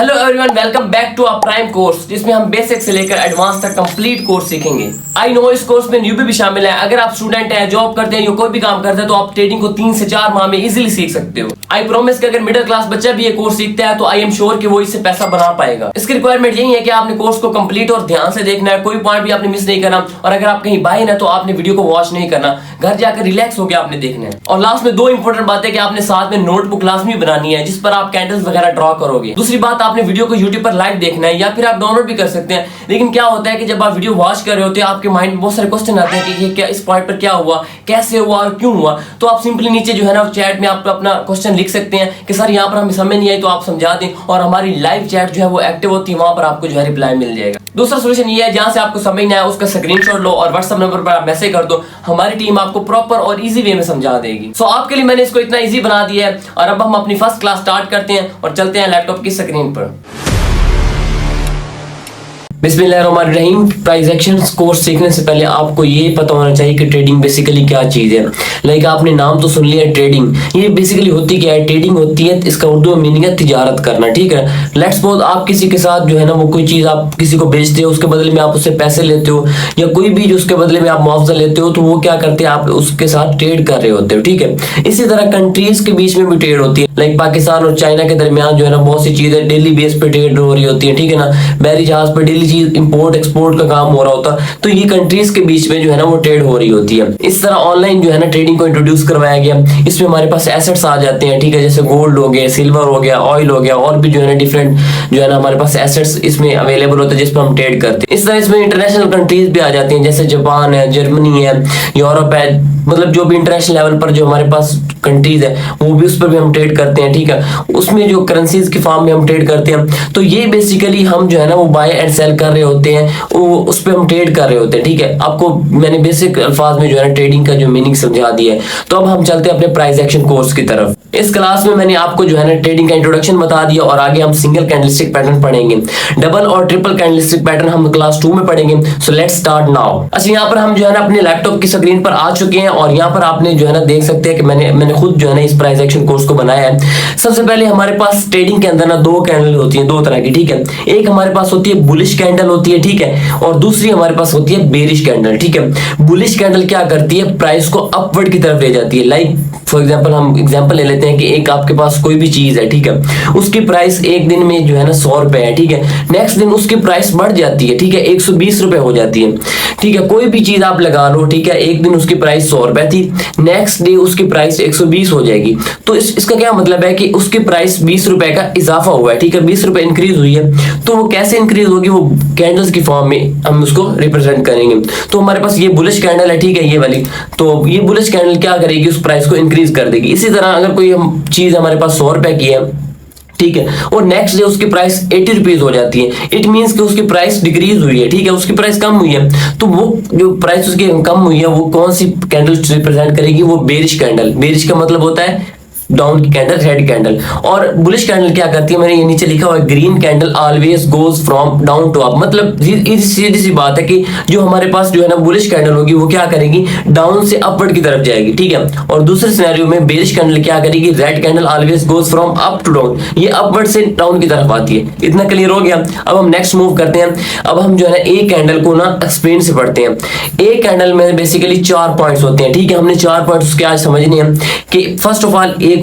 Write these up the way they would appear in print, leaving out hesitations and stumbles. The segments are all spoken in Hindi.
Hello everyone, welcome back to our prime course जिसमें हम बेसिक से लेकर एडवांस तक कंप्लीट कोर्स सीखेंगे। आई नो इस कोर्स में न्यूबी भी शामिल है। अगर आप स्टूडेंट हैं, जॉब करते हैं या कोई भी काम करते हैं तो आप ट्रेडिंग को 3 से 4 माह में इजीली सीख सकते हो। आई प्रॉमिस कि अगर मिडिल क्लास बच्चा भी ये कोर्स सीखता है तो आई एम श्योर कि वो इससे पैसा बना पाएगा। इसकी रिक्वायरमेंट यही है कि आपने कोर्स को कंप्लीट और ध्यान से देखना है, कोई पॉइंट भी आपने मिस नहीं करना। और अगर आप कहीं बाहर हैं तो आपने वीडियो को वॉच नहीं करना, घर जाकर रिलैक्स होकर आपने देखना है। और लास्ट में 2 इंपॉर्टेंट बातें कि आपने साथ में नोटबुक लाजमी बनानी है जिस पर आप कैंडल्स वगैरह ड्रॉ करोगे। दूसरी बात, आपने वीडियो को यूट्यूब पर लाइव देखना है या फिर आप डाउनलोड भी कर सकते हैं। लेकिन क्या होता है कि जब आप वीडियो वॉच कर रहे होते हैं आपके माइंड में बहुत सारे क्वेश्चन आते हैं कि ये क्या, इस पॉइंट पर क्या हुआ, कैसे हुआ और क्यों हुआ। तो आप सिंपली नीचे जो है ना चैट में आप अपना क्वेश्चन लिख सकते हैं कि सर यहाँ पर हमें समझ नहीं आई तो आप समझा दें, और हमारी लाइव चैट जो है वो एक्टिव होती है, वहां पर आपको जो है रिप्लाई मिल जाएगा। दूसरा सोल्यूशन ये है, जहां से आपको समझ नहीं आया उसका स्क्रीनशॉट लो और व्हाट्सएप नंबर पर आप मैसेज कर दो, हमारी टीम आपको प्रॉपर और इजी वे में समझा देगी। सो आपके लिए मैंने इसको इतना इजी बना दिया है। और अब हम अपनी फर्स्ट क्लास स्टार्ट करते हैं और चलते हैं लैपटॉप की स्क्रीन पर। बिस्मिल्लाहिर्रहमानिर्रहीम। प्राइस एक्शन कोर्स सीखने से पहले आपको ये पता होना चाहिए कि ट्रेडिंग बेसिकली क्या चीज़ है। लाइक आपने नाम तो सुन लिया ट्रेडिंग, ये बेसिकली होती क्या है? ट्रेडिंग होती है, इसका उर्दू में मीनिंग है तिजारत करना, ठीक है। लेट्स सपोज आप किसी के साथ जो है ना वो कोई चीज़ आप किसी को बेचते हो, उसके बदले में आप उससे पैसे लेते हो, या कोई भी जो उसके बदले में आप मुआवजा लेते हो, तो वो क्या करते हैं, आप उसके साथ ट्रेड कर रहे होते हो, ठीक है। इसी तरह कंट्रीज के बीच में भी ट्रेड होती है। लाइक पाकिस्तान और चाइना के दरमियान जो है ना बहुत सी चीज़ें डेली बेस पे ट्रेड हो रही होती है, ठीक है ना। बहरी जहाज पर डेली चीज इंपोर्ट एक्सपोर्ट का काम हो रहा होता, तो ये कंट्रीज के बीच में जो है ना वो ट्रेड हो रही होती है। इस तरह ऑनलाइन जो है ना ट्रेडिंग को इंट्रोड्यूस करवाया गया। इसमें हमारे पास एसेट्स आ जाते हैं, ठीक है, जैसे गोल्ड हो गया, सिल्वर हो गया, ऑयल हो गया, और भी जो है ना डिफरेंट जो है ना हमारे पास एसेट्स इसमें अवेलेबल होते हैं जिस पर हम ट्रेड करते हैं। इस तरह इसमें इंटरनेशनल कंट्रीज भी आ जाती हैं, जैसे जापान है, जर्मनी है, यूरोप है, मतलब जो भी इंटरनेशनल लेवल पर जो हमारे पास कंट्रीज है वो भी उस पर भी हम ट्रेड करते हैं, ठीक है। उसमें जो करेंसीज की फॉर्म में हम ट्रेड करते हैं। तो ये बेसिकली हम जो है ना वो बाय एंड सेल कर रहे होते हैं, वो उस पर हम ट्रेड कर रहे होते हैं, ठीक है। आपको मैंने बेसिक अल्फाज में जो है ना ट्रेडिंग का जो मीनिंग समझा दिया है। तो अब हम चलते हैं अपने प्राइस एक्शन कोर्स की तरफ। इस क्लास में मैंने आपको जो है ना ट्रेडिंग का इंट्रोडक्शन बता दिया, और आगे हम सिंगल कैंडलस्टिक पैटर्न पढ़ेंगे। डबल और ट्रिपल कैंडलस्टिक पैटर्न हम क्लास 2 में पढ़ेंगे। So let's start now. अच्छा, यहाँ पर हम जो है ना अपने लैपटॉप की स्क्रीन पर आ चुके हैं, और यहाँ पर आपने जो है ना देख सकते हैं कि मैंने खुद जो है ना इस प्राइस एक्शन कोर्स को बनाया है। सबसे पहले हमारे पास ट्रेडिंग के अंदर ना 2 कैंडल होती है, 2 तरह की, ठीक है। एक हमारे पास होती है बुलिश कैंडल होती है, ठीक है, और दूसरी हमारे पास होती है बेरिश कैंडल, ठीक है। बुलिश कैंडल क्या करती है? प्राइस को अपवर्ड की तरफ ले जाती है। लाइक फॉर एग्जांपल हम एग्जांपल ले लेते हैं कि एक आपके पास कोई भी चीज है, ठीक है, उसकी प्राइस एक दिन में जो है ना 100 रुपए है, ठीक है। नेक्स्ट दिन उसकी प्राइस बढ़ जाती है, ठीक है, 120 रुपए हो जाती है, ठीक है। कोई भी चीज आप लगा लो, ठीक है, एक दिन उसकी प्राइस 100 रुपए थी, नेक्स्ट डे उसकी प्राइस 120 हो जाएगी। तो इसका क्या मतलब है कि उसकी प्राइस 20 रुपए का इजाफा हुआ है, ठीक है, 20 रुपए इंक्रीज हुई है। तो वो कैसे इंक्रीज होगी? वो कैंडल्स की फॉर्म में हम उसको रिप्रेजेंट करेंगे। तो हमारे पास ये बुलिश कैंडल है, ठीक है, ये वाली। तो ये बुलिश कैंडल क्या करेगी? उस प्राइस को इंक्रीज कर देगी। इसी तरह अगर कोई हम चीज हमारे पास 100 रुपए की है, ठीक है, और नेक्स्ट डे उसकी प्राइस 80 रुपीज हो जाती है, इट मींस कि उसकी प्राइस डिक्रीज हुई है, ठीक है, उसकी प्राइस कम हुई है। तो वो जो प्राइस उसकी कम हुई है वो कौन सी कैंडल रिप्रेजेंट करेगी? वो बेरिश कैंडल। बेरिश का मतलब होता है डाउन की कैंडल, रेड कैंडल। और बुलिश कैंडल क्या करती है? मैंने ये नीचे लिखा हुआ है, green candle always goes from down to up. मतलब सीधी सी बात है कि जो हमारे पास जो है ना बुलिश कैंडल होगी वो क्या करेगी? डाउन से अपवर्ड की तरफ जाएगी, ठीक है। और दूसरे सिनेरियो में बेरिश कैंडल क्या करेगी? Red candle always goes from up to down, ये अपवर्ड से डाउन की तरफ आती है। इतना क्लियर हो गया। अब हम नेक्स्ट मूव करते हैं। अब हम जो है ना एक कैंडल को ना एक्सप्लेन से पढ़ते हैं। एक कैंडल में बेसिकली 4 पॉइंट्स होते हैं, ठीक है। हमने 4 पॉइंट्स उसके आज समझने हैं कि first of all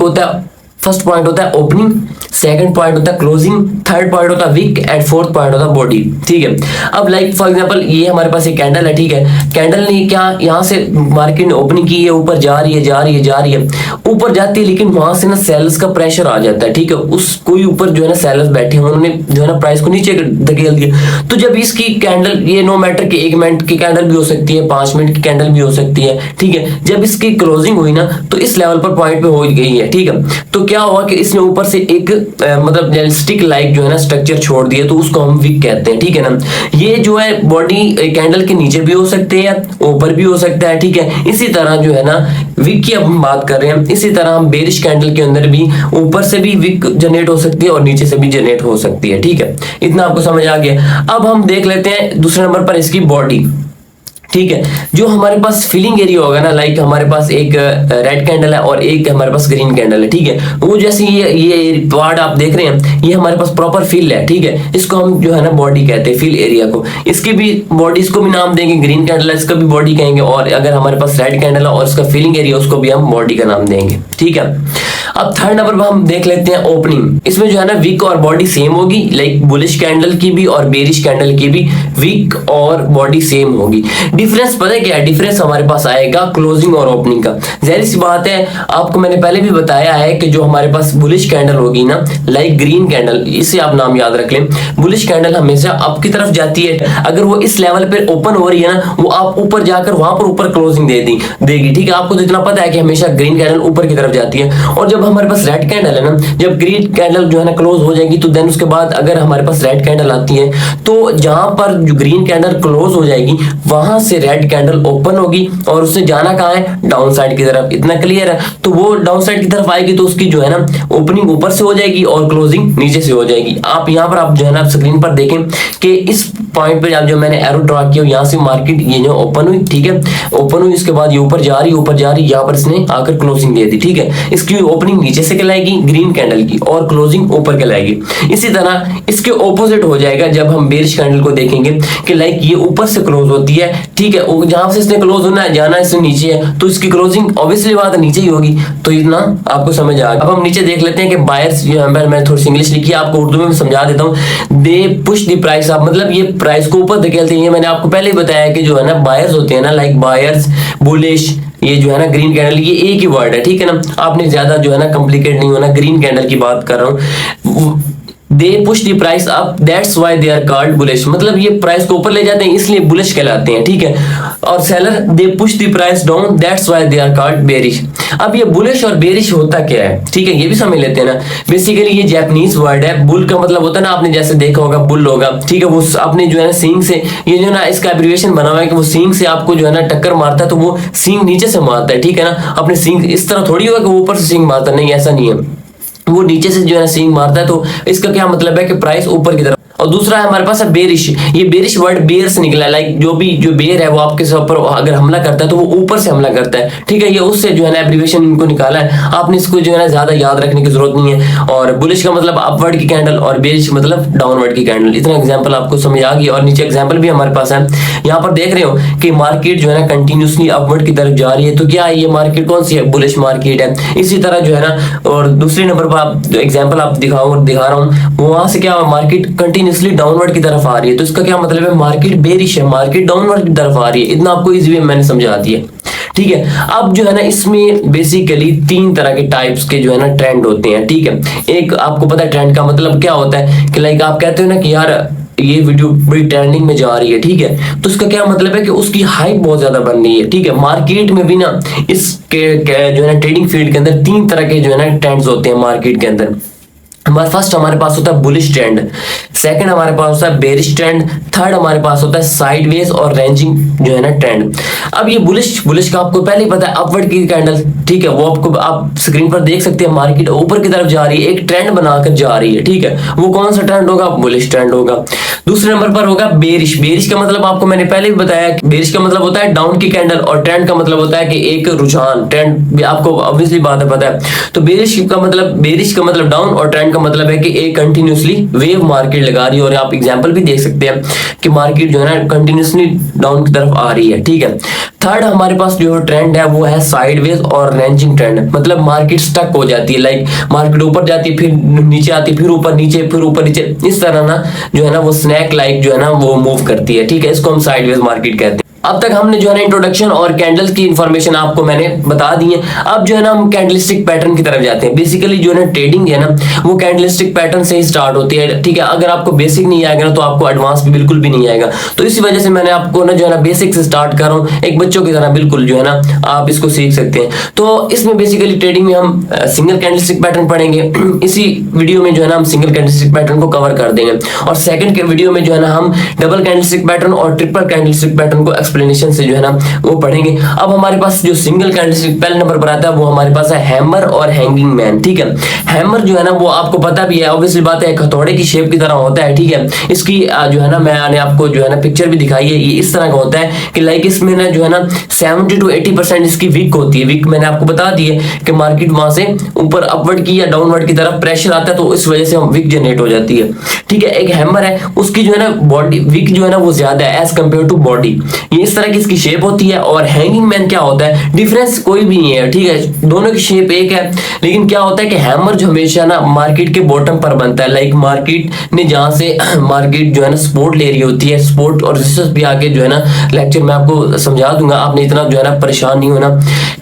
first point होता है ओपनिंग, सेकंड पॉइंट होता है क्लोजिंग, थर्ड पॉइंट होता है विक, एंड फोर्थ पॉइंट होता है बॉडी, ठीक है। अब लाइक फॉर एग्जांपल ये हमारे पास एक कैंडल है, ठीक है। कैंडल ने क्या यहाँ से मार्केट ने ओपनिंग की है, ऊपर जा रही है, ऊपर जाती है, लेकिन वहां से ना सेलर्स का प्रेशर आ जाता है, ठीक है। उस कोई ऊपर जो है ना सेलर्स बैठे हैं, उन्होंने जो है ना प्राइस को नीचे धकेल दिया। तो जब इसकी कैंडल, ये नो मैटर कि 1 मिनट की कैंडल भी हो सकती है, 5 मिनट की कैंडल भी हो सकती है, ठीक है। जब इसकी क्लोजिंग हुई ना तो इस लेवल पर पॉइंट पे हो गई है, ठीक है। तो क्या हुआ कि इसने ऊपर से एक मतलब स्टिक लाइक जो है ना स्ट्रक्चर छोड़ दिया, तो उसको हम विक कहते हैं, ठीक है ना। ये जो है बॉडी कैंडल के नीचे भी हो सकते हैं, ऊपर भी हो सकता है, ठीक है। इसी तरह जो है ना विक की अब हम बात कर रहे हैं, इसी तरह हम बेरिश कैंडल के अंदर भी ऊपर से भी विक जनरेट हो सकती है और नीचे से भी जनरेट हो सकती है, ठीक है। इतना आपको समझ आ गया। अब हम देख लेते हैं दूसरे नंबर पर इसकी बॉडी। ठीक है। जो हमारे पास फिलिंग एरिया होगा ना, लाइक हमारे पास एक रेड कैंडल है और एक हमारे पास ग्रीन कैंडल है, ठीक है। वो जैसे ये पार्ट आप देख रहे हैं, ये हमारे पास प्रॉपर फिल है, ठीक है। इसको हम जो है ना बॉडी कहते हैं, फिल एरिया को। इसकी भी बॉडी, इसको भी नाम देंगे, ग्रीन कैंडल है इसका भी बॉडी कहेंगे, और अगर हमारे पास रेड कैंडल है और इसका फिलिंग एरिया, उसको भी हम बॉडी का नाम देंगे, ठीक है। अब थर्ड नंबर पर हम देख लेते हैं ओपनिंग। इसमें जो है ना विक और बॉडी सेम होगी, लाइक बुलिश कैंडल की भी और बेरिश कैंडल की भी विक और बॉडी सेम होगी। डिफरेंस पता है क्या है? डिफरेंस हमारे पास आएगा क्लोजिंग और ओपनिंग का। जाहिर सी बात है, आपको मैंने पहले भी बताया है कि जो हमारे पास बुलिश कैंडल होगी ना, लाइक ग्रीन कैंडल, इसे आप नाम याद रख लें। बुलिश कैंडल हमेशा अप की तरफ जाती है। अगर वो इस लेवल पे ओपन हो रही है ना, वो आप ऊपर जाकर वहां पर ऊपर क्लोजिंग देगी, ठीक है। आपको तो इतना पता है कि हमेशा ग्रीन कैंडल ऊपर की तरफ जाती है। और जब हमारे पास रेड कैंडल है ना, जब ग्रीन कैंडल जो है ना क्लोज हो जाएगी, तो देन उसके बाद अगर हमारे पास रेड कैंडल आती है, तो जहां पर जो ग्रीन कैंडल क्लोज हो जाएगी, वहां से रेड कैंडल ओपन होगी और उससे जाना कहां है? डाउन साइड की तरफ। इतना क्लियर है? तो वो डाउन साइड की तरफ आएगी तो उसकी जो है ना ओपनिंग ऊपर से हो जाएगी और क्लोजिंग नीचे से हो जाएगी। आप यहाँ पर आप जो है ना स्क्रीन पर देखें कि इस पॉइंट पे जो मैंने एरो ड्रॉ किया, यहाँ से मार्केट ये जो ओपन हुई, ठीक है, ओपन हुई, इसके बाद ये ऊपर जा रही, यहाँ पर इसने आकर क्लोजिंग दे दी, ठीक है। इसकी ओपनिंग नीचे से कहलाएगी ग्रीन कैंडल की और क्लोजिंग ऊपर कहलाएगी। इसी तरह इसके ऑपोजिट हो जाएगा जब हम बेरिश कैंडल को देखेंगे कि लाइक ये ऊपर से क्लोज होती है, ठीक है। जहां से इसने क्लोज होना है, जाना इससे नीचे है, तो इसकी क्लोजिंग ऑब्वियसली बात है नीचे ही होगी। तो इतना आपको समझ आ गया। अब हम नीचे देख लेते हैं कि बायर्स, मैंने थोड़ी सी इंग्लिश लिखी है, आपको उर्दू में समझा देता हूँ। They push the price up, मतलब ये प्राइस को ऊपर धकेलते हैं। ये मैंने आपको पहले ही बताया कि जो है ना बायर्स होते हैं ना, लाइक बायर्स, बुलिश, ये जो है ना ग्रीन कैंडल, ये एक ही वर्ड है, ठीक है ना। आपने ज्यादा जो है ना कॉम्प्लिकेट नहीं होना। ग्रीन कैंडल की बात कर रहा हूँ। They push the price up, that's why they are called bullish, मतलब ये प्राइस को ऊपर ले जाते हैं इसलिए बुलिश कहलाते हैं, ठीक है। और seller, they push the price down, that's why they are called bearish. अब ये बुलिश और बेरिश होता क्या है, ठीक है, ये भी समझ लेते हैं ना। बेसिकली ये जापानीज वर्ड है। बुल का मतलब होता है ना, आपने जैसे देखा होगा बुल होगा, ठीक है, वो आपने जो है ना सींग से, ये जो ना इसका एब्रिविएशन बना हुआ है कि वो सींग से आपको जो है ना टक्कर मारता है, तो वो सींग नीचे से मारता है, ठीक है ना। अपने सींग इस तरह थोड़ी होगा कि वो ऊपर से सींग मारता, नहीं, ऐसा नहीं है, वो नीचे से जो है ना सींग मारता है। तो इसका क्या मतलब है कि प्राइस ऊपर की तरफ। और दूसरा है हमारे पास है बेरिश। ये बेरिश वर्ड बेर से निकला है, लाइक जो बेर है वो आपके ऊपर अगर हमला करता है तो वो ऊपर से हमला करता है, ठीक है। ये उससे जो है ना एब्रिविएशन इनको निकाला है। आपने इसको जो है ना ज्यादा याद रखने की जरूरत नहीं है। और बुलिश का मतलब अपवर्ड की कैंडल और बेरिश मतलब डाउनवर्ड की कैंडल। इतना एग्जांपल आपको समझ आ गया। और नीचे एग्जांपल भी हमारे पास है। यहाँ पर देख रहे हो कि मार्केट जो है ना कंटिन्यूसली अपवर्ड की तरफ जा रही है। तो क्या है ये मार्केट कौन सी है? बुलिश मार्केट है। इसी तरह जो है ना, और दूसरे नंबर पर आप एग्जाम्पल आप दिखा रहा हूँ, वहां से क्या मार्केट कंटिन्यूसली डाउनवर्ड की तरफ आ रही है। तो इसका क्या मतलब है? मार्केट बेरिश है, मार्केट डाउनवर्ड की तरफ आ रही है। इतना आपको इजी वे मैंने समझा दिया, ठीक है। अब जो है ना इसमें बेसिकली 3 तरह के टाइप्स के जो है ना ट्रेंड होते हैं, ठीक है। एक आपको पता है ट्रेंड का मतलब क्या होता है कि लाइक आप कहते हो ना कि यार ये वीडियो बड़ी ट्रेंडिंग में जा रही है, ठीक है। तो इसका क्या मतलब है कि उसकी हाइप बहुत ज्यादा बन रही है, ठीक है। मार्केट में भी ना इसके जो है ना ट्रेडिंग फील्ड के अंदर 3 तरह के जो है ना ट्रेंड्स होते हैं मार्केट के अंदर। फर्स्ट हमारे पास होता है बुलिश ट्रेंड, सेकंड हमारे पास होता है बेरिश ट्रेंड, थर्ड हमारे पास होता है साइडवेज और रेंजिंग जो है ना ट्रेंड। अब ये बुलिश का आपको पहले ही पता है, अपवर्ड की कैंडल, ठीक है, वो आपको आप स्क्रीन पर देख सकते हैं। मार्केट ऊपर की तरफ जा रही है, एक ट्रेंड बनाकर जा रही है, ठीक है। वो कौन सा ट्रेंड होगा? बुलिश ट्रेंड होगा। दूसरे नंबर पर होगा बेरिश। बेरिश का मतलब आपको मैंने पहले भी बताया, बेरिश का मतलब होता है डाउन की कैंडल और ट्रेंड का मतलब होता है कि एक रुझान, ट्रेंड आपको ऑब्वियसली बात है पता है। तो बेरिश का मतलब डाउन और ट्रेंड का मतलब है कि एक कंटिन्यूसली वेव मार्केट लगा रही है। और आप एग्जांपल भी देख सकते हैं कि मार्केट जो है ना कंटिन्यूसली डाउन की तरफ आ रही है, ठीक है। थर्ड हमारे पास जो ट्रेंड है वो है साइडवेज और रेंजिंग ट्रेंड, मतलब मार्केट स्टक हो जाती है, लाइक मार्केट ऊपर जाती है, फिर नीचे आती है, फिर ऊपर नीचे, फिर ऊपर नीचे, इस तरह ना जो है ना वो स्नैक लाइक जो है ना वो मूव करती है, ठीक है। इसको हम साइडवेज मार्केट कहते हैं। अब तक हमने जो है ना इंट्रोडक्शन और कैंडल्स की इंफॉर्मेशन आपको मैंने बता दी है। अब जो है ना हम कैंडलस्टिक पैटर्न की तरफ जाते हैं। बेसिकली जो है ना ट्रेडिंग है ना वो कैंडलस्टिक पैटर्न से ही स्टार्ट होती है, ठीक है। अगर आपको बेसिक नहीं आएगा ना तो आपको एडवांस भी बिल्कुल भी नहीं आएगा। तो इसी वजह से मैंने आपको ना जो है ना बेसिक से स्टार्ट कर रहा हूँ, एक बच्चों की तरह बिल्कुल जो है ना आप इसको सीख सकते हैं। तो इसमें बेसिकली ट्रेडिंग में हम सिंगल कैंडलस्टिक पैटर्न पढ़ेंगे। इसी वीडियो में जो है ना हम सिंगल कैंडलस्टिक पैटर्न को कवर कर देंगे। और सेकंड के वीडियो में जो है ना हम डबल कैंडलस्टिक पैटर्न और ट्रिपल कैंडलस्टिक पैटर्न को एक्सप्लेन एक्सप्लेनेशन से जो है ना वो पढ़ेंगे। अब हमारे पास जो सिंगल कैंडलस्टिक पहले नंबर पर आता है वो हमारे पास है हैमर और हैंगिंग मैन। ठीक है, हैमर जो है ना वो आपको पता भी है, ऑब्वियसली बात है, हथौड़े की शेप की तरह होता है। ठीक है, इसकी जो है ना मैंने आपको जो है ना पिक्चर भी दिखाई है, ये इस तरह का होता है कि लाइक इसमें ना जो है ना 70 to 80% इसकी विक होती है। विक मैंने आपको बता दी है कि मार्केट वहां से ऊपर अपवर्ड की या डाउनवर्ड की तरफ प्रेशर आता है तो इस वजह से हम विक जनरेट हो जाती है। ठीक है, एक हैमर है उसकी जो है ना बॉडी विक जो है ना वो ज्यादा है एज कंपेयर टू बॉडी, ये इस तरह की इसकी शेप होती है। और हैंगिंग मैन क्या होता है, डिफरेंस कोई भी नहीं है। ठीक है, दोनों की शेप एक है, लेकिन क्या होता है कि हैमर जो हमेशा ना मार्केट के बॉटम पर बनता है। लाइक मार्केट ने जहां से मार्केट जो है ना सपोर्ट ले रही होती है, सपोर्ट और रेजिस्टेंस भी आगे जो है ना लेक्चर में आपको समझा दूंगा, आपने इतना जो है ना परेशान नहीं होना।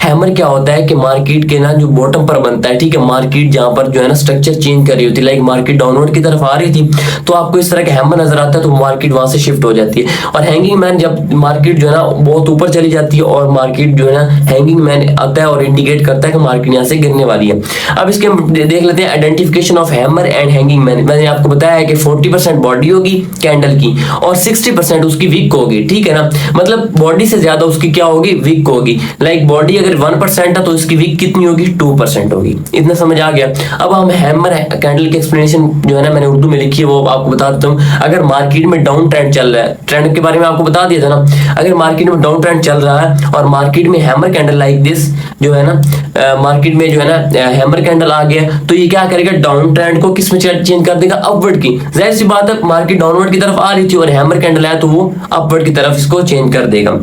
हैमर क्या होता है कि मार्केट के ना जो बॉटम पर बनता है। ठीक है, मार्केट जहां पर जो है ना स्ट्रक्चर चेंज कर रही होती है, लाइक मार्केट डाउनवर्ड की तरफ आ रही थी तो आपको इस तरह का हैमर नजर आता है तो मार्केट वहां से शिफ्ट हो जाती है। और हैंगिंग मैन जब मार्केट जो है ना बहुत ऊपर चली जाती है और मार्केट जो है ना हैंगिंग मैन आता है और इंडिकेट करता है कि मार्केट यहाँ से गिरने वाली है। अब इसके हम देख लेते हैं identification of hammer and hanging man. मैंने आपको बताया है कि 40% बॉडी होगी कैंडल की और 60% उसकी विक होगी। ठीक है ना, मतलब बॉडी से ज्यादा उसकी क्या होगी, विक होगी। लाइक बॉडी अगर 1% है तो इसकी विक कितनी होगी, 2% होगी। इतना समझ आ गया। अब हम हैमर कैंडल की एक्सप्लेनेशन जो है ना मैंने उर्दू में लिखी है वो आपको बता देता हूँ। अगर मार्केट में डाउन ट्रेंड चल रहा है, ट्रेंड के बारे में आपको बता दिया था ना, अगर मार्केट में डाउन ट्रेंड चल रहा है और मार्केट में हैमर कैंडल लाइक दिस जो है ना मार्केट में जो है ना हैमर कैंडल आ गया तो ये क्या करेगा, डाउन ट्रेंड को किस में चेंज कर देगा, अपवर्ड की। जाहिर सी बात है मार्केट डाउनवर्ड की तरफ आ रही थी और हैमर कैंडल आया तो वो अपवर्ड की तरफ इसको चेंज कर देगा।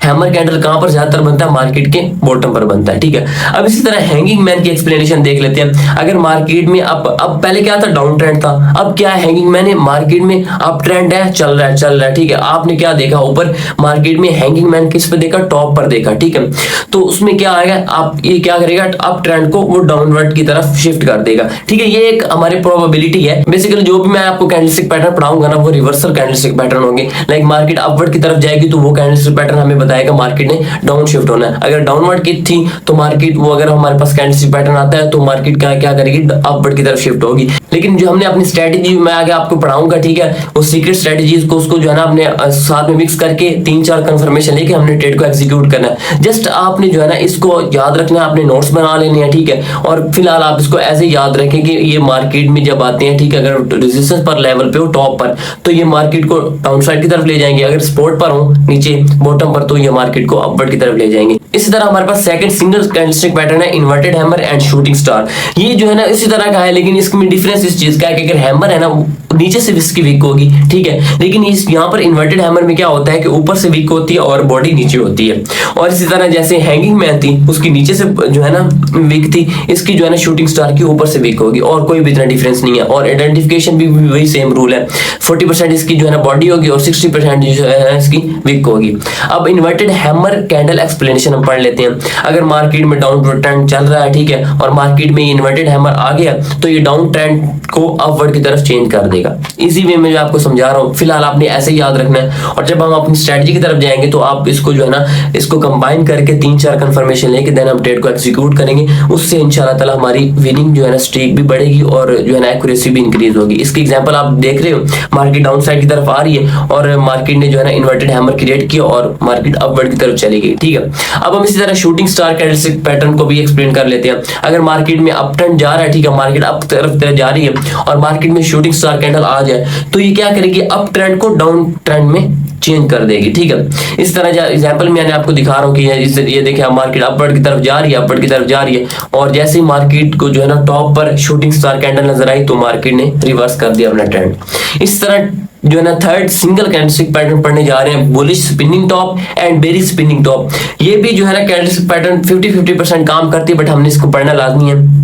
हैमर कैंडल कहां पर ज्यादातर बनता है, मार्केट के बॉटम पर बनता है। ठीक है, अब इसी तरह हैंगिंग मैन की एक्सप्लेनेशन देख लेते हैं। अगर मार्केट में अब पहले क्या था, डाउन ट्रेंड था, अब क्या है हैंगिंग मैन है, मार्केट में अप ट्रेंड है, चल रहा है। ठीक है, आपने क्या देखा ऊपर मार्केट में हैंगिंग मैन किस पे देखा, टॉप पर देखा। ठीक है, तो उसमें क्या आएगा, आप ये क्या करेगा, अप ट्रेंड को वो डाउनवर्ड की तरफ शिफ्ट कर देगा। ठीक है, ये एक हमारी प्रोबेबिलिटी है। बेसिकली जो भी मैं आपको कैंडलस्टिक पैटर्न पढ़ाऊंगा ना वो रिवर्सल कैंडलस्टिक पैटर्न होंगे। लाइक मार्केट अपवर्ड की तरफ जाएगी तो वो कैंडलस्टिक पैटर्न हमें बताएगा मार्केट ने डाउन शिफ्ट होना है। अगर डाउनवर्ड की थी तो मार्केट वो अगर हमारे पास कैंडलस्टिक पैटर्न आता है तो मार्केट क्या करेगी, अपवर्ड की तरफ शिफ्ट होगी। लेकिन जो हमने अपनी स्ट्रेटजी मैं आगे आपको पढ़ाऊंगा, ठीक है, वो सीक्रेट स्ट्रेटजीज को उसको जो है ना अपने साथ में मिक्स करके 3-4 कंफर्मेशन लेके हमने ट्रेड को एग्जीक्यूट करना है। जस्ट आपने जो है ना इसको याद रखना है, अपने नोट्स बना लेने हैं। ठीक है, और फिलहाल आप इसको ऐसे याद रखें कि ये मार्केट में जब आते हैं, ठीक है, अगर रेजिस्टेंस पर लेवल पे हो टॉप पर तो ये मार्केट को डाउन साइड की तरफ ले जाएंगे, अगर सपोर्ट पर हो नीचे बॉटम पर तो ये मार्केट को अपवर्ड की तरफ ले जाएंगे। इसी तरह हमारे पास सेकंड सिंगल कैंडलस्टिक पैटर्न है inverted hammer and shooting star. ये जो है ना इसी तरह का है, लेकिन इसमें डिफरेंस इस चीज का है कि अगर हैमर है ना नीचे से इसकी वीक होगी, ठीक है, लेकिन इस यहाँ पर इन्वर्टेड हैमर में क्या होता है कि ऊपर से वीक होती है और बॉडी नीचे होती है। और इसी तरह जैसे हैंगिंग मैन थी उसकी नीचे से जो है ना वीक थी, इसकी जो है ना शूटिंग स्टार की ऊपर से वीक होगी और कोई भी इतना डिफरेंस नहीं है। और आइडेंटिफिकेशन भी वही सेम रूल है, 40% इसकी जो है ना बॉडी होगी और 60% जो है इसकी वीक होगी। अब इन्वर्टेड हैमर कैंडल एक्सप्लेनेशन हम पढ़ लेते हैं। अगर मार्केट में डाउन ट्रेंड चल रहा है, ठीक है, और मार्केट में इन्वर्टेड हैमर आ गया तो ये डाउन ट्रेंड को अपवर्ड की तरफ चेंज कर देगा। इसी वे में मैं आपको समझा रहा हूँ, फिलहाल आपने ऐसे ही याद रखना है। और जब हम अपनी स्ट्रेटजी की तरफ जाएंगे तो आप इसको जो है ना इसको कंबाइन करके 3-4 कंफर्मेशन लेके देन हम ट्रेड को एग्जीक्यूट करेंगे। उससे इंशाल्लाह ताला हमारी विनिंग जो है ना स्ट्रीक भी बढ़ेगी और जो है ना एक्यूरेसी भी इंक्रीज होगी। इसकी एग्जांपल आप देख रहे हो, मार्केट डाउन साइड की तरफ आ रही है और मार्केट ने जो है ना इन्वर्टेड हैमर क्रिएट किया और मार्केट अपवर्ड की तरफ चली गई। ठीक है, अब हम इसी तरह शूटिंग स्टार कैंडलस्टिक पैटर्न को भी एक्सप्लेन कर लेते हैं। अगर मार्केट में अप ट्रेंड जा रहा है, ठीक है, मार्केट अप तरफ जा रही है और मार्केट में शूटिंग स्टार कैंडल आ जाए तो ये क्या करेगी, अप ट्रेंड को डाउन ट्रेंड में चेंज कर देगी। ठीक है, इस तरह एग्जांपल मैंने आपको दिखा रहा हूँ कि ये देखिए मार्केट अपवर्ड की तरफ जा रही है, अपवर्ड की तरफ जा रही है और जैसे ही मार्केट को जो है ना टॉप पर शूटिंग स्टार कैंडल नजर आई तो मार्केट ने रिवर्स कर दिया अपना ट्रेंड। इस तरह जो है ना थर्ड सिंगल कैंडलस्टिक पैटर्न पढ़ने जा रहे हैं, bullish spinning top and bearish spinning top. ये भी जो है ना कैंडलस्टिक पैटर्न 50-50% काम करती है, बट हमने इसको पढ़ना लाजमी है।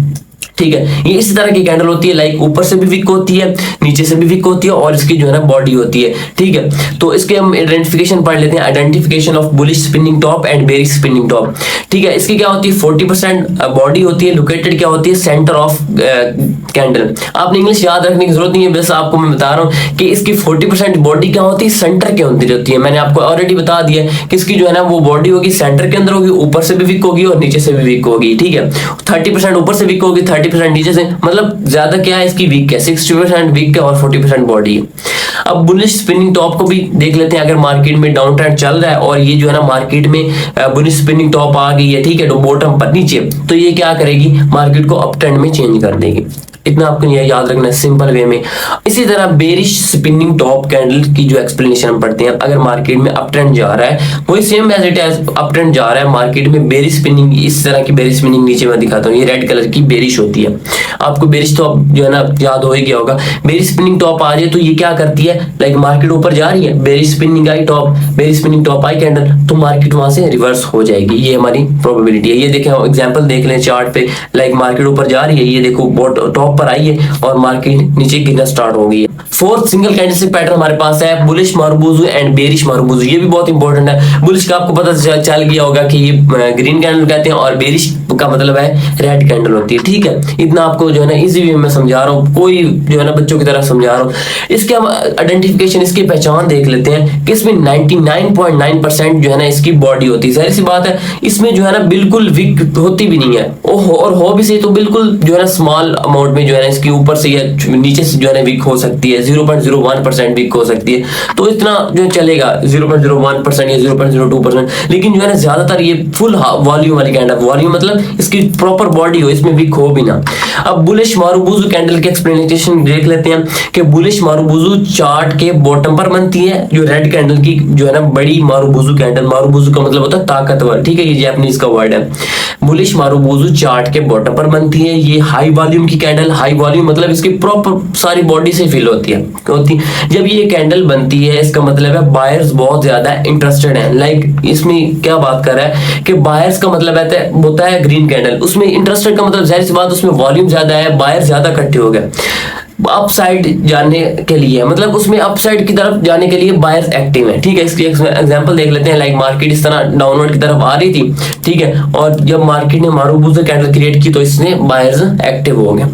ठीक है, ये इस तरह की कैंडल होती है, लाइक ऊपर से भी वीक होती है, नीचे से भी वीक होती है और इसकी जो है ना बॉडी होती है। ठीक है, तो इसके हम आइडेंटिफिकेशन पढ़ लेते हैं। Identification of bullish spinning top and bearish spinning top. ठीक है, इसकी क्या होती है, 40% बॉडी होती है, लोकेटेड क्या होती है, सेंटर ऑफ कैंडल। आपने इंग्लिश याद रखने की जरूरत नहीं है, बस आपको मैं बता रहा हूँ कि इसकी 40% बॉडी क्या होती है, सेंटर के अंदर होती है। मैंने आपको ऑलरेडी बता दिया कि इसकी जो है ना वो बॉडी होगी सेंटर के अंदर होगी, ऊपर से भी वीक होगी और नीचे से भी वीक होगी। ठीक है, 30% ऊपर से वीक होगी, 30% नीचे से, मतलब ज्यादा क्या है इसकी वीक है, 60% वीक है और 40% बॉडी है। अब बुलिश स्पिनिंग टॉप को भी देख लेते हैं। अगर मार्केट में डाउन ट्रेंड चल रहा है और ये जो है ना मार्केट में बुलिश स्पिनिंग टॉप आ गई है, ठीक है, तो बॉटम पर नीचे, तो ये क्या करेगी, मार्केट को अप ट्रेंड में चेंज कर देगी। इतना आपको ये याद रखना है सिंपल वे में। इसी तरह बेरिश स्पिनिंग टॉप कैंडल की जो एक्सप्लेनेशन हम पढ़ते हैं, अगर मार्केट में अप ट्रेंड जा रहा है, वही same as it as up trend जा रहा है मार्केट में, बेरिश स्पिनिंग, इस तरह की बेरिश स्पिनिंग नीचे मैं दिखाता हूँ, ये रेड कलर की बेरिश होती है। आपको बेरिश टॉप जो है ना याद हो ही गया होगा। बेरिश स्पिनिंग टॉप आ जाए तो ये क्या करती है, लाइक मार्केट ऊपर जा रही है, bearish spinning I top, bearish spinning top I candle, तो मार्केट वहां से रिवर्स हो जाएगी। ये हमारी प्रोबेबिलिटी है। ये देखें एग्जांपल देख लें चार्ट पे, लाइक मार्केट ऊपर जा रही है, ये देखो टॉप पर आई है और मार्केट नीचे गिरना स्टार्ट हो गई है। फोर्थ सिंगल कैंडलस्टिक पैटर्न हमारे पास है बुलिश मारुबुजू एंड बेरिश मारुबुजू। ये भी बहुत इंपॉर्टेंट है। बुलिश का आपको पता चल गया होगा कि ये ग्रीन कैंडल कहते हैं और बेरिश का मतलब है रेड कैंडल होती है, ठीक है। इतना आपको जो है ना इजी वे में समझा रहा हूँ, कोई जो है ना बच्चों की तरह समझा रहा हूँ। इसके हम आइडेंटिफिकेशन, इसकी पहचान देख लेते हैं कि इसमें 99.9% जो है ना इसकी बॉडी होती है। जाहिर सी बात है, इसमें जो है ना बिल्कुल वीक होती भी नहीं है, और हो भी सही तो बिल्कुल जो है ना स्मॉल अमाउंट में जो है ना इसकी ऊपर से या नीचे से जो है ना वीक हो सकती है, 0.01% वीक हो सकती है, तो इतना जो चलेगा 0.01% या 0.02%। लेकिन जो है ना ज्यादातर ये फुल वॉल्यूम वाली कैंडल, वॉल्यूम मतलब इसकी प्रॉपर बॉडी हो, इसमें वीक हो भी ना। अब बुलिश मारुबुजू कैंडल के एक्सप्लेनेशन देख लेते हैं कि बुलिश मारुबुजू चार्ट के बॉटम पर बनती है, जो रेड कैंडल की जो है ना बड़ी मारुबुजू कैंडल, मारुबुजू का मतलब होता है ताकतवर, ठीक है, ये जापानीज का वर्ड है। बुलिश मारुबुजू चार्ट के बॉटम पर बनती है, ये हाई वॉल्यूम की कैंडल, हाई वॉल्यूम मतलब इसकी प्रॉपर सारी बॉडी से फिल होती है। जब ये कैंडल बनती है, इसका मतलब है बायर्स बहुत ज्यादा इंटरेस्टेड हैं। लाइक इसमें क्या बात कर रहा है कि बायर्स का मतलब होता है ग्रीन कैंडल, उसमें इंटरेस्टेड का मतलब जाहिर सी बात उसमें वॉल्यूम ज्यादा है, बायर ज्यादा इकट्ठे हो गए अपसाइड जाने के लिए, मतलब उसमें अपसाइड की तरफ जाने के लिए बायर्स एक्टिव है, ठीक है। इसकी एग्जांपल देख लेते हैं। लाइक मार्केट इस तरह डाउनवर्ड की तरफ आ रही थी, ठीक है, और जब मार्केट ने मारुबुजू कैंडल क्रिएट की तो इसने बायर्स एक्टिव हो गए।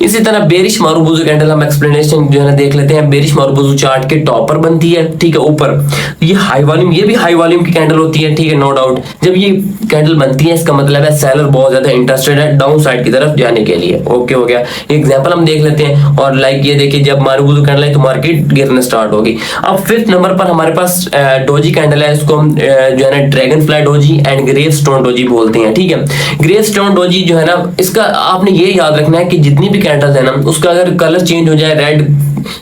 इसी तरह बेरिश मारुबुजू कैंडल हम एक्सप्लेनेशन जो है ना देख लेते हैं। बेरिश मारुबुजू चार्ट के टॉप पर बनती है, ठीक है, ऊपर ये हाई वॉल्यूम, ये भी हाई वॉल्यूम की कैंडल होती है, ठीक है, नो डाउट। जब ये कैंडल बनती है इसका मतलब है सेलर बहुत ज्यादा इंटरेस्टेड है डाउन साइड की तरफ जाने के लिए। ओके हो गया, एग्जांपल हम देख लेते हैं। और लाइक ये देखिए जब मारुबुजू कैंडल है तो मार्केट गिरना स्टार्ट होगी। अब फिफ्थ नंबर पर हमारे पास डोजी कैंडल है, इसको हम जो है ना dragonfly doji and gravestone doji बोलते हैं, ठीक है। ग्रेव स्टोन डोजी जो है ना, इसका आपने ये याद रखना है कि जितनी भी कैंडल्स है ना, उसका अगर कलर चेंज हो जाए रेड,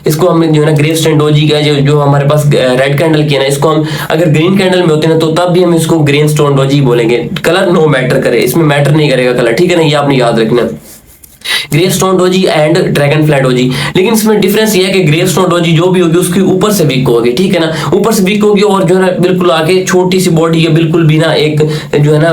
इसको हम जो है ना ग्रेव स्टोन डोजी का जो हमारे पास रेड कैंडल की है ना, इसको हम अगर ग्रीन कैंडल में होते ना तो तब भी हम इसको ग्रीन स्टोन डोजी बोलेंगे। कलर नो मैटर करे, इसमें मैटर नहीं करेगा कलर, ठीक है ना, ये आपने याद रखना है। Gravestone doji and dragonfly doji, लेकिन इसमें डिफरेंस ये है कि ग्रेव स्टोन डोजी जो भी होगी उसकी ऊपर से वीक होगी, ठीक है ना, ऊपर से वीक होगी और जो है ना बिल्कुल आगे छोटी सी बॉडी है, बिल्कुल भी ना एक जो है ना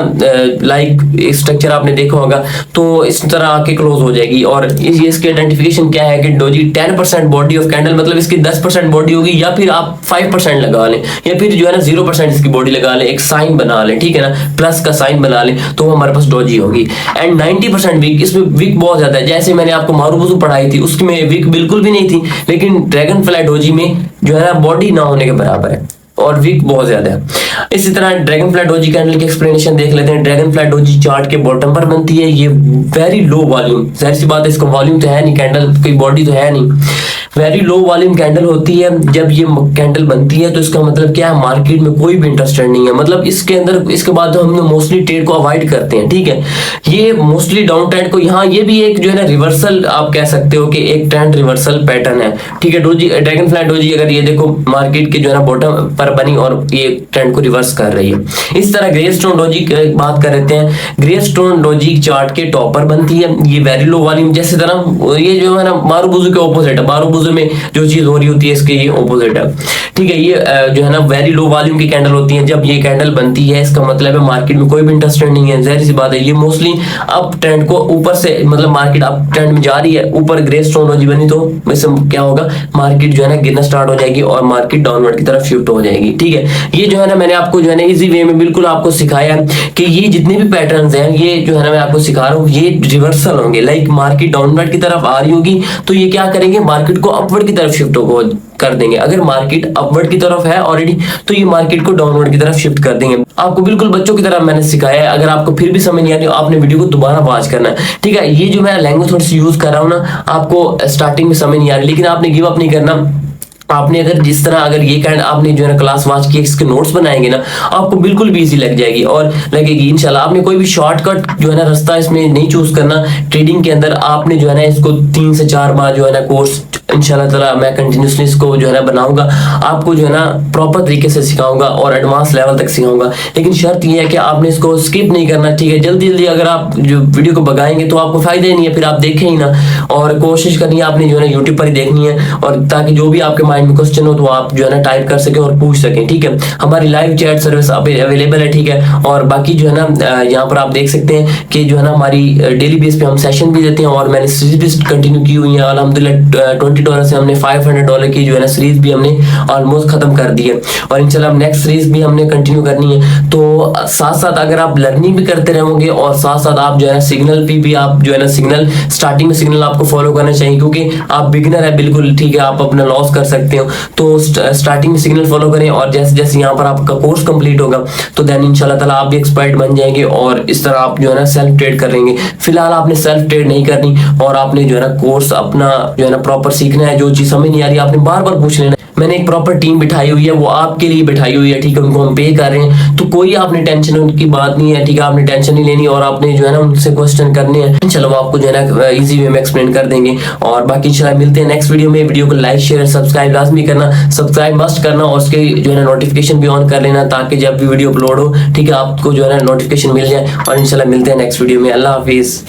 लाइक स्ट्रक्चर आपने देखा होगा, तो इस तरह आके क्लोज हो जाएगी। और इसकी आइडेंटिफिकेशन क्या है कि डोजी 10% बॉडी ऑफ कैंडल, मतलब इसकी 10% बॉडी होगी, या फिर आप 5% लगा लें, या फिर जो है ना 0% इसकी बॉडी लगा लें, एक साइन बना लें, ठीक है ना, प्लस का साइन बना लें, तो हमारे पास डोजी होगी। एंड 90% वीक, इसमें वीक बहुत ज्यादा है। जैसे मैंने आपको मारुबुजू पढ़ाई थी उसमें वीक बिल्कुल भी नहीं थी, लेकिन ड्रैगन फ्लाई डोजी में जो है ना बॉडी ना होने के बराबर है और वीक बहुत ज्यादा है। इसी तरह ड्रैगन फ्लाई डोजी कैंडल की एक्सप्लेनेशन देख लेते हैं। ड्रैगन फ्लाई डोजी चार्ट के बॉटम पर बनती है, ये वेरी लो वॉल्यूम, जाहिर सी बात है इसका वॉल्यूम तो है नहीं, कैंडल कोई बॉडी तो है नहीं, वेरी लो वॉल्यूम कैंडल होती है। जब ये कैंडल बनती है तो इसका मतलब क्या है, मार्केट में कोई भी इंटरेस्टेड नहीं है, मतलब इसके अंदर इसके बाद हम मोस्टली ट्रेड को अवॉइड करते हैं, ठीक है। ये मोस्टली डाउन ट्रेंड को, यहाँ ये भी एक जो है ना रिवर्सल आप कह सकते हो कि एक ट्रेंड रिवर्सल पैटर्न है, ठीक है। डोजी ड्रैगन फ्लाई डोजी अगर ये देखो मार्केट के जो है ना बॉटम पर बनी और ये ट्रेंड को रिवर्स कर रही है। इस तरह ग्रे स्टोन डोजी की बात कर लेते हैं। ग्रे स्टोन डोजी चार्ट के टॉप पर बनती है, ये वेरी लो वॉल्यूम, जैसे तरह ये जो है ना मारुबुजू के ऑपोजिट है, मारुबुजू में जो चीज हो रही होती है इसके ये ऑपोजिट है, ठीक है। ये जो है ना वेरी लो वॉल्यूम की कैंडल होती है। जब ये कैंडल बनती है इसका मतलब है मार्केट में कोई भी इंटरेस्टेड नहीं है, जाहिर सी बात है। ये मोस्टली अप ट्रेंड को ऊपर से, मतलब मार्केट अप ट्रेंड में जा रही है, ऊपर ग्रे स्टोन डोजी बनी तो इसमें क्या होगा, मार्केट जो है ना गिरना स्टार्ट हो जाएगी और मार्केट डाउनवर्ड की तरफ शिफ्ट हो जाएगी, ठीक है। ये जो है ना मैंने आपको जो है ना इजी वे में बिल्कुल आपको सिखाया कि ये जितने भी पैटर्न्स हैं, ये जो है ना मैं आपको सिखा रहा हूँ, ये रिवर्सल होंगे। लाइक मार्केट डाउनवर्ड की तरफ आ रही होगी तो ये क्या करेंगे, मार्केट को अपवर्ड की तरफ शिफ्ट कर देंगे। अगर मार्केट अपवर्ड की तरफ है ऑलरेडी तो ये मार्केट को डाउनवर्ड की तरफ शिफ्ट कर देंगे। आपको बिल्कुल बच्चों की तरह मैंने सिखाया है। अगर आपको फिर भी समझ नहीं आ रही, आपने वीडियो को दोबारा वॉच करना है, ठीक है। ये जो मैं लैंग्वेज थोड़ी सी यूज कर रहा हूँ ना, आपको स्टार्टिंग में समझ नहीं आ रही, लेकिन आपने गिव अप नहीं करना। आपने अगर जिस तरह अगर ये काइंड आपने जो है ना क्लास वॉच की इसके नोट्स बनाएंगे ना, आपको बिल्कुल भी इजी लग जाएगी और लगेगी इंशाल्लाह। आपने कोई भी शॉर्टकट जो है ना रास्ता इसमें नहीं चूज करना। ट्रेडिंग के अंदर आपने जो है ना इसको 3 से 4 बार जो है ना कोर्स इंशाल्लाह ताला मैं कंटिन्यूसली इसको जो है ना बनाऊंगा, आपको जो है ना प्रॉपर तरीके से सिखाऊंगा और एडवांस लेवल तक सिखाऊंगा। लेकिन शर्त ये है कि आपने इसको स्किप नहीं करना, ठीक है। जल्दी जल्दी अगर आप जो वीडियो को भगाएंगे तो आपको फायदा ही नहीं है, फिर आप देखें ही ना। और कोशिश करनी है आपने जो है ना यूट्यूब पर ही देखनी है, और ताकि जो भी आपके माइंड में क्वेश्चन हो तो आप जो है ना टाइप कर सके और पूछ सकें, ठीक है। हमारी लाइव चैट सर्विस अवेलेबल है, ठीक है। और बाकी जो है ना यहाँ पर आप देख सकते हैं कि जो है ना हमारी डेली बेस पे हम सेशन भी देते हैं, और मैंने सीरीज भी कंटिन्यू की हुई है अल्हम्दुलिल्लाह। $20 से हमने $500 की जो है ना सीरीज भी हमने ऑलमोस्ट खत्म कर दी है, और इंशाल्लाह नेक्स्ट सीरीज भी हमने कंटिन्यू करनी है। तो साथ साथ अगर आप लर्निंग भी करते रहोगे और साथ साथ आप जो है ना सिग्नल पे भी आप जो है ना सिग्नल स्टार्टिंग में सिग्नल आपको फॉलो करना चाहिए, क्योंकि आप बिगिनर है बिल्कुल, ठीक है, आप अपना लॉस कर सकते हो। तो स्टार्टिंग में सिग्नल फॉलो करें, और जैसे जैसे यहाँ पर आपका कोर्स कंप्लीट होगा तो देन इंशाल्लाह ताला आप भी एक्सपर्ट बन जाएंगे, और इस तरह आप जो है ना सेल्फ ट्रेड करेंगे। फिलहाल आपने सेल्फ ट्रेड नहीं करनी, और आपने जो है ना कोर्स अपना जो है ना प्रॉपर सीखना है। जो चीज समझ नहीं आ रही आपने बार बार पूछ लेना। मैंने एक प्रॉपर टीम बिठाई हुई है, वो आपके लिए बिठाई हुई है, ठीक है। उनको हम पे कर रहे हैं, तो कोई आपने टेंशन की बात नहीं है, ठीक है। आपने टेंशन नहीं लेनी, और आपने जो है ना उनसे क्वेश्चन करने हैं, इंशाल्लाह वो आपको जो है ना इजी वे में एक्सप्लेन कर देंगे। और बाकी इंशाल्लाह मिलते हैं नेक्स्ट वीडियो में। वीडियो को लाइक शेयर सब्सक्राइब लाजमी करना, सब्सक्राइब मस्ट करना, और उसके जो है ना नोटिफिकेशन भी ऑन कर लेना, ताकि जब भी वीडियो अपलोड हो, ठीक है, आपको जो है ना नोटिफिकेशन मिल जाए। और इंशाल्लाह मिलते हैं नेक्स्ट वीडियो में। अल्लाह हाफिज।